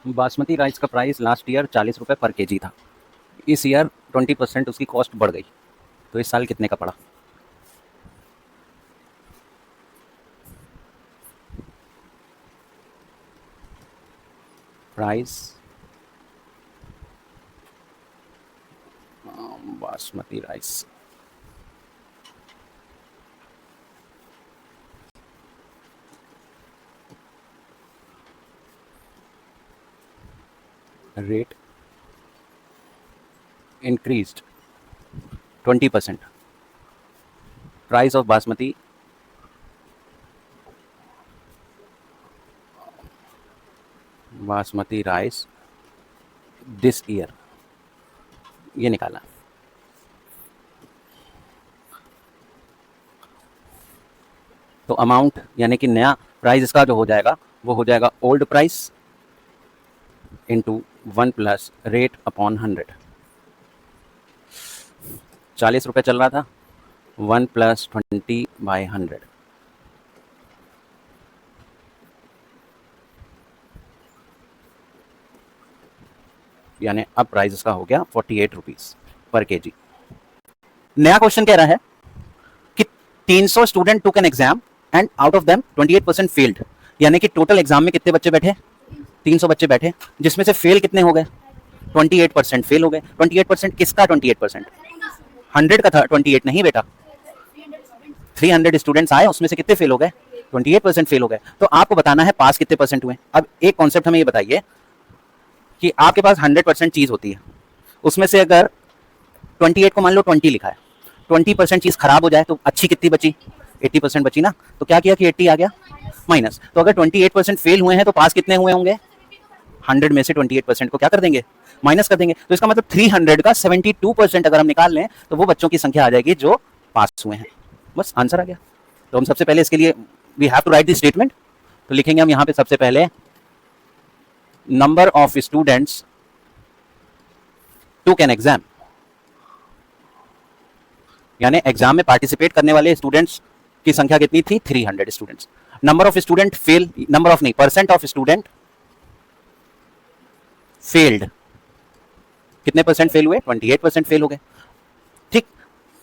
Basmati rice का price last year 40 रुपये पर केजी था। इस ईयर 20% उसकी कॉस्ट बढ़ गई, तो इस साल कितने का पड़ा? Price basmati rice, rate increased 20%. Price of basmati rice this year, ये निकाला। तो अमाउंट यानी कि नया प्राइस इसका जो हो जाएगा वो हो जाएगा old price into 1 plus rate upon 100। 40 रुपये चल रहा था, 1 प्लस 20/100, यानी अब प्राइस इसका हो गया 48 रुपीज पर केजी। नया क्वेश्चन कह रहा है कि 300 student took an exam and out of them 28% failed, यानी कि टोटल एग्जाम में कितने बच्चे बैठे? 300 बच्चे बैठे, जिसमें से फेल कितने हो गए? 28% फेल हो गए। 28% किसका 28%? 100 का था 28 नहीं बेटा, 300 स्टूडेंट्स आए, उसमें से कितने फेल हो गए? 28% फेल हो गए। तो आपको बताना है पास कितने परसेंट हुए। अब एक कॉन्सेप्ट हमें ये बताइए कि आपके पास 100% चीज होती है, उसमें से अगर 28 को मान लो 20 लिखा है, 20% चीज खराब हो जाए तो अच्छी कितनी बची? 80% बची ना। तो क्या किया कि 80 आ गया माइनस। तो अगर 28% फेल हुए हैं तो पास कितने हुए होंगे? 100 में से 28% को क्या कर देंगे? माइनस कर देंगे। तो इसका मतलब 300 का 72% अगर हम निकाल लें तो वो बच्चों की संख्या आ जाएगी जो पास हुए हैं। बस आंसर आ गया। तो हम सबसे पहले इसके लिए we have to write this statement. तो लिखेंगे हम यहाँ पे सबसे पहले number of students took an exam, यानी एग्जाम में पार्टिसिपेट करने वाले स्टूडेंट्स की संख्या कितनी थी? 300 students. Number of student fail, number of नहीं, परसेंट ऑफ स्टूडेंट फेल्ड, कितने परसेंट फेल हुए? 28% फेल हो गए। ठीक,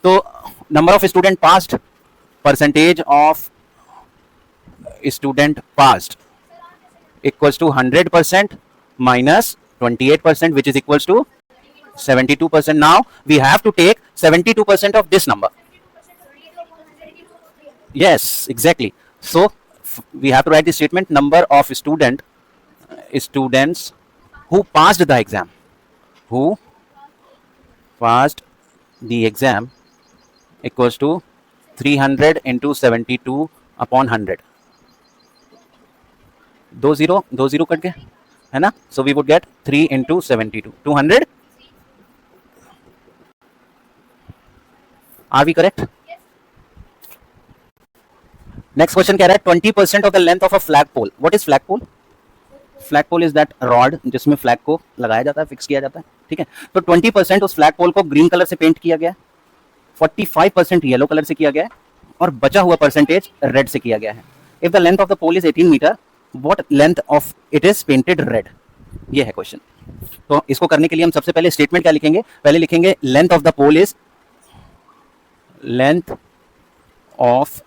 तो number of student passed, percentage of student passed equals to 100% minus 28%, which is equals to 72%. Now we have to take 72% of this number. Yes, exactly. So we have to write the statement number of students who passed the exam, who passed the exam equals to 300 into 72 upon 100. 2 0 कट गए है ना। So we would get 3 into 72, 200। Are we correct? Next question कह रहा है 20% of the length of a flag pole. What is flag pole? Flag pole is that rod जिसमें flag को लगाया जाता है, फिक्स किया जाता है। ठीक है, तो 20% उस फ्लैग पोल को ग्रीन कलर से पेंट किया गया, 45% येलो कलर से किया गया है, और बचा हुआ परसेंटेज रेड से किया गया है। If the length of the pole is 18 meter, what length of it is painted red? ये है क्वेश्चन। तो इसको करने के लिए हम सबसे पहले स्टेटमेंट क्या लिखेंगे? पहले लिखेंगे length of the pole is, length of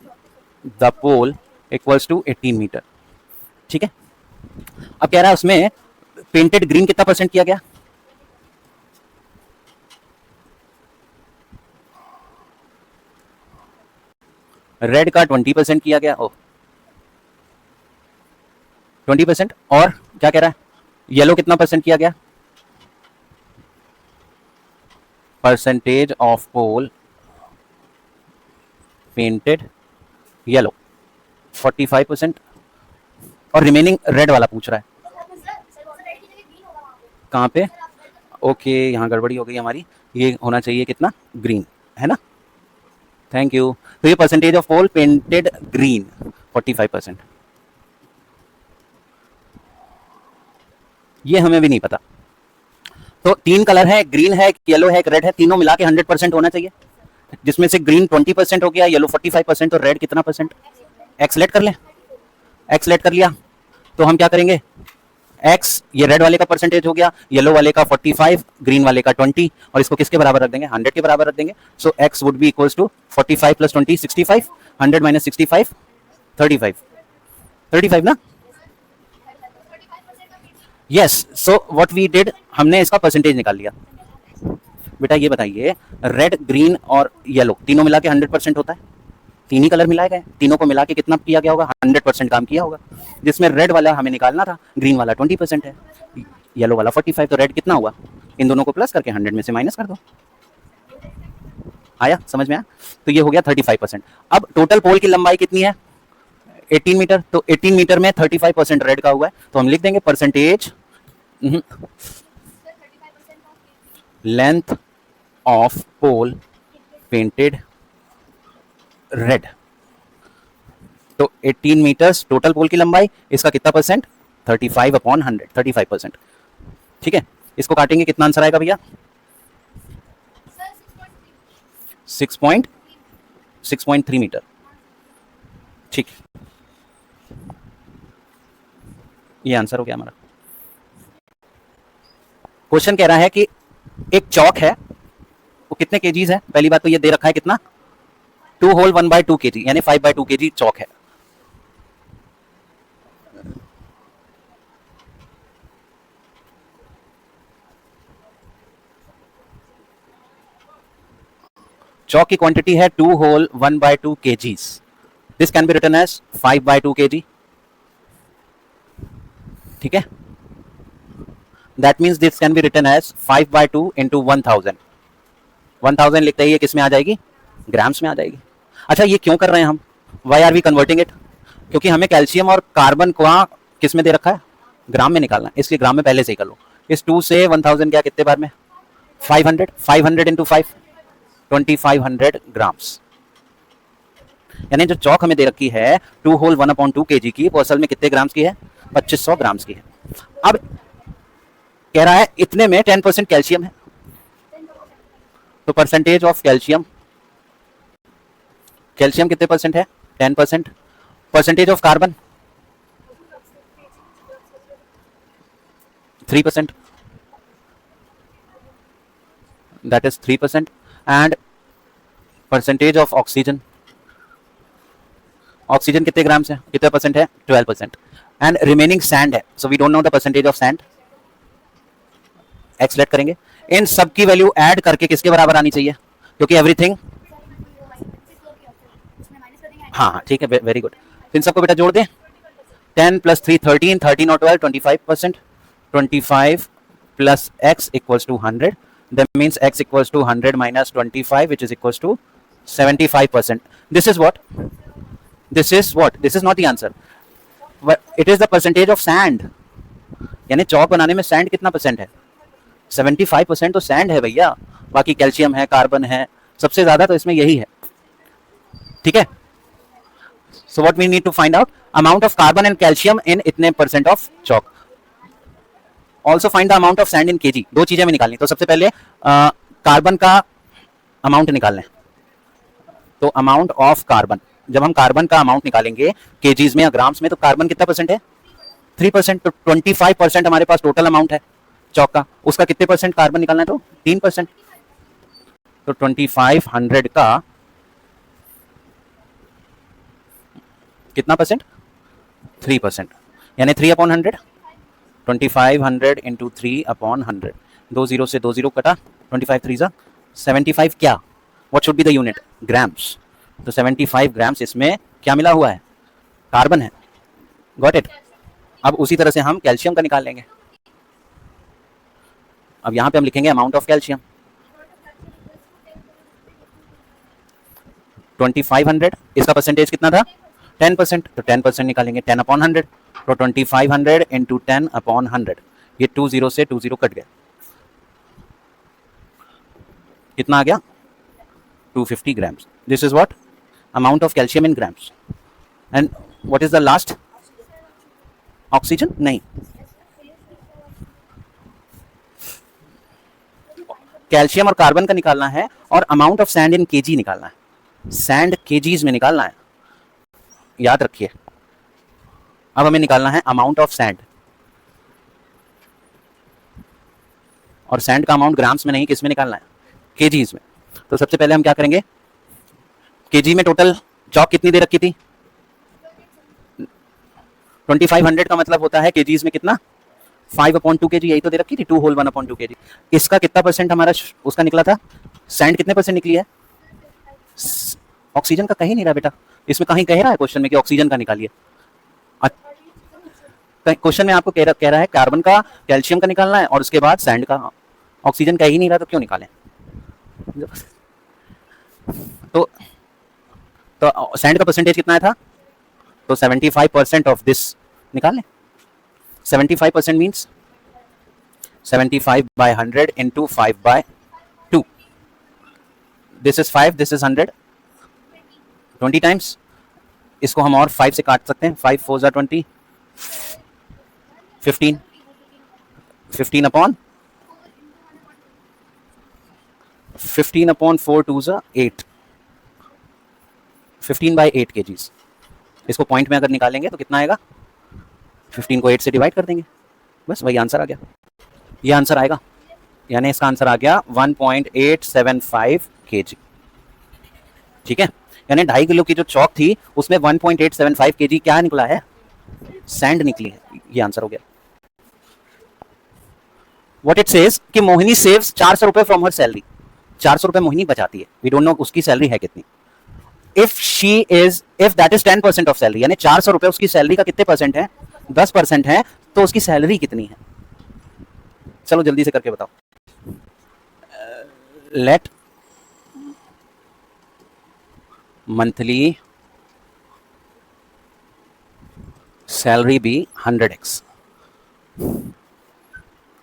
the pole equals to 18 meter. ठीक है, अब कह रहा है उसमें पेंटेड ग्रीन कितना परसेंट किया गया? रेड का 20% किया गया। ओ 20%। और क्या कह रहा है? येलो कितना परसेंट किया गया? Percentage of pole painted yellow 45%, और रिमेनिंग रेड वाला पूछ रहा है। कहाँ पे? ओके, यहाँ गड़बड़ी हो गई हमारी। ये होना चाहिए कितना? ग्रीन, है ना। Thank you. तो ये percentage of pole painted green 45%, ये हमें भी नहीं पता। तो 3 कलर है, ग्रीन है, येलो है, रेड है, तीनों मिला के 100% होना चाहिए, जिसमें से ग्रीन 20% हो गया, येलो 45%, और रेड कितना परसेंट? एक्सलेट कर ले। एक्सलेट कर लिया तो हम क्या करेंगे? एक्स ये रेड वाले का परसेंटेज हो गया, येलो वाले का 45, ग्रीन वाले का 20, और इसको किसके बराबर रख देंगे, 100 के बराबर रख देंगे. So x would be equals to 45 plus 20 65, 100 minus 65 35, 35 ना. Yes. So what we did, हमने इसका परसेंटेज निकाल लिया. बेटा ये बताइए, रेड ग्रीन और येलो तीनों मिला के 100% होता है. तीन ही कलर मिलाए गए, तीनों को मिला के कितना किया गया होगा, 100% काम किया होगा. जिसमें रेड वाला हमें निकालना था, ग्रीन वाला 20% है, येलो वाला 45, तो रेड कितना हुआ, इन दोनों को प्लस करके 100 में से माइनस कर दो. आया समझ में आया. तो ये हो गया 35%. अब टोटल पोल की लंबाई कितनी है, 18 मीटर. तो 18 मीटर में 35% रेड का हुआ है, तो हम लिख देंगे percentage length of pole painted red. तो 18 मीटर्स टोटल पोल की लंबाई, इसका कितना परसेंट, 35/100, 35%. ठीक है. इसको काटेंगे, कितना आंसर आएगा भैया, 6.3 मीटर. ठीक, ये आंसर हो गया हमारा. क्वेश्चन कह रहा है कि एक चौक है, वो कितने केजीज है. पहली बात तो ये दे रखा है कितना, 2 होल 1/2 kg, यानी 5/2 kg चौक है. चौक की क्वांटिटी है 2 whole 1/2 kgs. This can be written as 5/2 kg. ठीक है. That means this can be written as 5/2 into 1000. 1000 लिखते ही ये किस में आ जाएगी, ग्राम्स में आ जाएगी. अच्छा ये क्यों कर रहे हैं हम, why are we converting it, क्योंकि हमें कैल्शियम और कार्बन को किस में दे रखा है, ग्राम में निकालना है, इसलिए ग्राम में पहले से ही कर लो. इस 2 से 1000 क्या कितने बार में, 500. 500 इंटू 5, 2500 ग्राम्स. यानी जो चौक हमें दे रखी है 2 होल 1/2 kg की, वो असल में कितने ग्राम्स की है, 2500 ग्राम्स की है. अब कह रहा है इतने में 10% कैल्शियम है, तो परसेंटेज ऑफ कैल्शियम, कैल्शियम कितने परसेंट है, 10%. Percentage of carbon 3%, that is 3%. and percentage of oxygen, oxygen कितने ग्राम्स है, कितने परसेंट है, 12%. एंड रिमेनिंग सैंड है, so we don't know the percentage of sand. X let करेंगे, इन सब की वैल्यू ऐड करके किसके बराबर आनी चाहिए, क्योंकि एवरीथिंग, हाँ ठीक है, वेरी गुड. इन सबको बेटा जोड़ दें, 10 प्लस 3 13, 13 और 12 25%. 25 plus x equals to 100. That means x equals to 100 minus 25, which is equals to 75%. This is what? This is what? This is not the answer. It is the percentage of sand. यानी चौक बनाने में sand कितना percent है, 75% तो sand है भैया, बाकी calcium है, कार्बन है, सबसे ज्यादा तो इसमें यही है. ठीक है. So what we need to find out, amount of carbon and calcium in इतने percent of chalk. Also find the amount of sand in KG. दो चीजें हमें निकालनी. तो सबसे पहले कार्बन का अमाउंट निकालना है. तो अमाउंट ऑफ कार्बन, जब हम कार्बन का अमाउंट निकालेंगे केजीज में या ग्राम्स में, तो कार्बन कितना परसेंट है, 3%. तो 25% हमारे पास टोटल अमाउंट है चौक का, उसका कितने परसेंट कार्बन निकालना है, तो 3%. तो 2500 का कितना परसेंट, 3%, यानी 3/100. 2500 इंटू 3/100. 2 0 से 2 0 कटा, 25 3 जा 75. क्या, what should be the unit, grams. तो 75 ग्राम्स इसमें क्या मिला हुआ है, कार्बन है. Got it. अब उसी तरह से हम कैल्शियम का निकाल लेंगे. अब यहां पे हम लिखेंगे अमाउंट ऑफ कैल्शियम 2500. इसका परसेंटेज कितना था, 10%. तो 10% निकालेंगे, 10/100. तो 2500 इंटू 10/100. ये 2 0 से 2 0 कट गया, कितना आ गया, 250 grams. This is what, amount of calcium in grams. And what is the last, oxygen नहीं, कैल्शियम और कार्बन का निकालना है, और amount of sand in KG निकालना है. सैंड केजीज में निकालना है, याद रखिए. अब हमें निकालना है अमाउंट ऑफ सैंड. और सैंड का अमाउंट ग्राम्स में नहीं, किस में निकालना है, केजीज में। तो सबसे पहले हम क्या करेंगे, केजी में टोटल चौक कितनी दे रखी थी, 2500 का मतलब होता है केजीज में कितना, 5/2 kg, यही तो दे रखी थी, 2 होल 1/2 kg। इसका कितना परसेंट हमारा उसका निकला था, सैंड कितने परसेंट निकली है, ऑक्सीजन का कहीं नहीं रहा बेटा, इसमें कहीं कह रहा है क्वेश्चन में कि ऑक्सीजन का निकालिए। क्वेश्चन में आपको कह रहा है कार्बन का, कैल्शियम का निकालना है और उसके बाद सैंड का, ऑक्सीजन का ही नहीं रहा तो क्यों निकालें। तो सैंड का परसेंटेज कितना था, तो 75% ऑफ दिस निकाल लें। 75% means 75/100 into 5/2, this is 5, this is 100, 20 times. इसको हम और 5 से काट सकते हैं, 5 4 जा 20, 15, 15 अपॉन 4 2 जा 8, 15/8 kgs। इसको पॉइंट में अगर निकालेंगे तो कितना आएगा, 15 को 8 से डिवाइड कर देंगे, बस वही आंसर आ गया, ये आंसर आएगा, यानी इसका आंसर आ गया 1.875 kg। ठीक है, यानी 2.5 किलो की जो चौक थी उसमें 1.875 kg क्या निकला है, सैंड निकली है, ये आंसर हो गया। व्हाट इट सेज कि मोहिनी सेव्स 400 रुपए फ्रॉम हर सैलरी, 400 रुपए मोहिनी बचाती है, वी डोंट नो उसकी सैलरी है कितनी। If that is 10% of salary, यानी 400 रुपए उसकी सैलरी का कितने परसेंट है, 10% है, तो उसकी सैलरी कितनी है, चलो जल्दी से करके बताओ। Let monthly salary be 100x।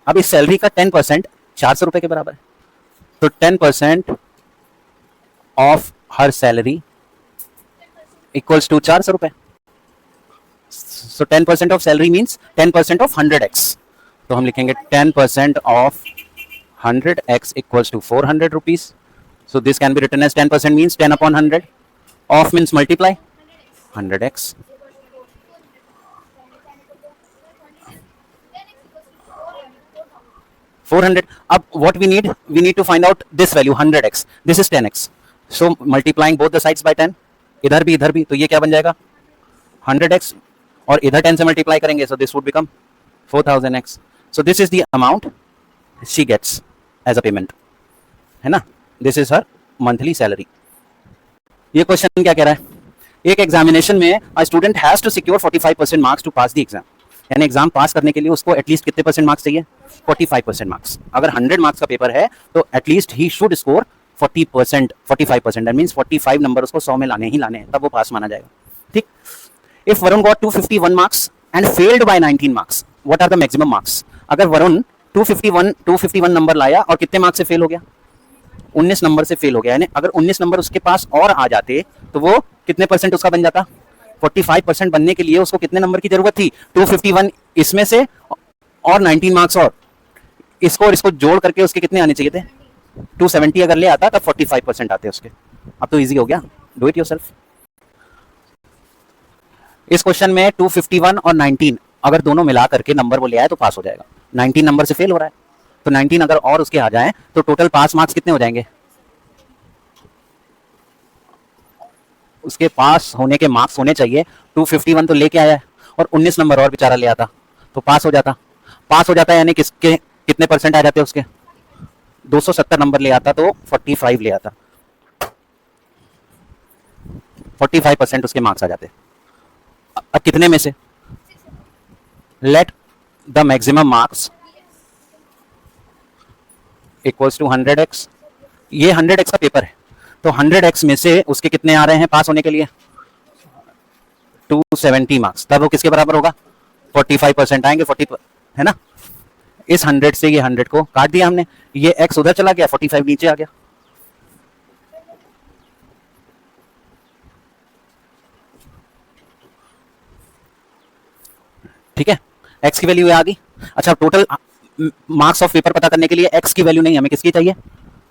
अब इस सैलरी का 10% 400 रुपए के बराबर है, तो 10% of her salary equals to 400 रुपए। सो 10% of salary means 10% of 100x, तो हम लिखेंगे 10% of 100x equals to 400 rupees. So this can be written as 10% means 10/100, of means multiply 100x, अब what we need to find out this value 100x, this is 10x, so multiplying both the sides by 10, इधर भी, तो ये क्या बन जाएगा 100x, और इधर 10 से मल्टीप्लाई करेंगे, so this would become 4000x, so this is the amount she gets as a payment, है ना, this is her monthly salary। ये क्वेश्चन क्या कह रहा है, एक एग्जामिनेशन में a student has to secure 45% marks to pass the exam, यानी एग्जाम पास करने के लिए उसको एटलीस्ट कितने परसेंट मार्क्स चाहिए, 45% मार्क्स। अगर 100 मार्क्स का पेपर है तो at least he should score 40%, 45%, that means 45 number उसको 100 में लाने ही लाने हैं, तब वो पास माना जाएगा। ठीक, if Varun got 251 marks and failed by 19 marks, what are the maximum marks. अगर वरुण 251 नंबर लाया और कितने मार्क्स से फेल हो गया, 19 नंबर से फेल हो गया, यानी अगर 19 नंबर उसके पास और आ जाते तो वो कितने परसेंट उसका बन जाता, 45% बनने के लिए उसको कितने नंबर की जरूरत थी, 251 इसमें से और 19 मार्क्स, और इसको जोड़ करके उसके कितने आने चाहिए थे, 270 अगर ले आता तब 45% आते उसके। अब तो इजी हो गया, डू इट योरसेल्फ। इस क्वेश्चन में 251 और 19 अगर दोनों मिला करके नंबर वो ले आए तो पास हो जाएगा। 19 नंबर से फेल हो रहा है, तो 19 अगर और उसके आ जाए तो टोटल पास मार्क्स कितने हो जाएंगे, उसके पास होने के मार्क्स होने चाहिए 251 तो लेके आया है, और 19 नंबर और बेचारा ले आता तो पास हो जाता है, यानी किसके कितने परसेंट आ जाते हैं उसके, 270 नंबर ले आता तो 45 ले आता, 45% उसके मार्क्स आ जाते। अब कितने में से, let the maximum marks equals to 100x, ये 100x का पेपर है, तो 100x में से उसके कितने आ रहे हैं पास होने के लिए, 270 मार्क्स, तब वो किसके बराबर होगा, 45% आएंगे, 40 है ना। इस 100 से ये 100 को काट दिया हमने, ये x उधर चला गया, 45 नीचे आ गया। ठीक है, x की वैल्यू आ गई। अच्छा, टोटल मार्क्स ऑफ पेपर पता करने के लिए x की वैल्यू नहीं, हमें किसकी चाहिए,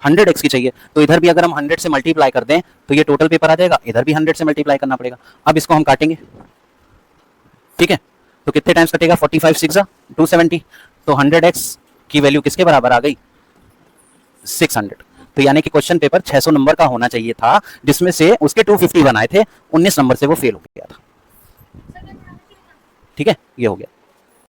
100x की चाहिए, तो इधर भी अगर हम 100 से मल्टीप्लाई कर दें तो ये टोटल पेपर आ जाएगा, इधर भी 100 से मल्टीप्लाई करना पड़ेगा। अब इसको हम काटेंगे, ठीक है, तो कितने टाइम्स कटेगा, 45 6 270, तो 100x की वैल्यू किसके बराबर आ गई, 600। तो यानी कि क्वेश्चन पेपर 600 नंबर का होना चाहिए था, जिसमें से उसके 250 बनाए थे, 19 नंबर से वो फेल हो गया था। ठीक है, ये हो गया।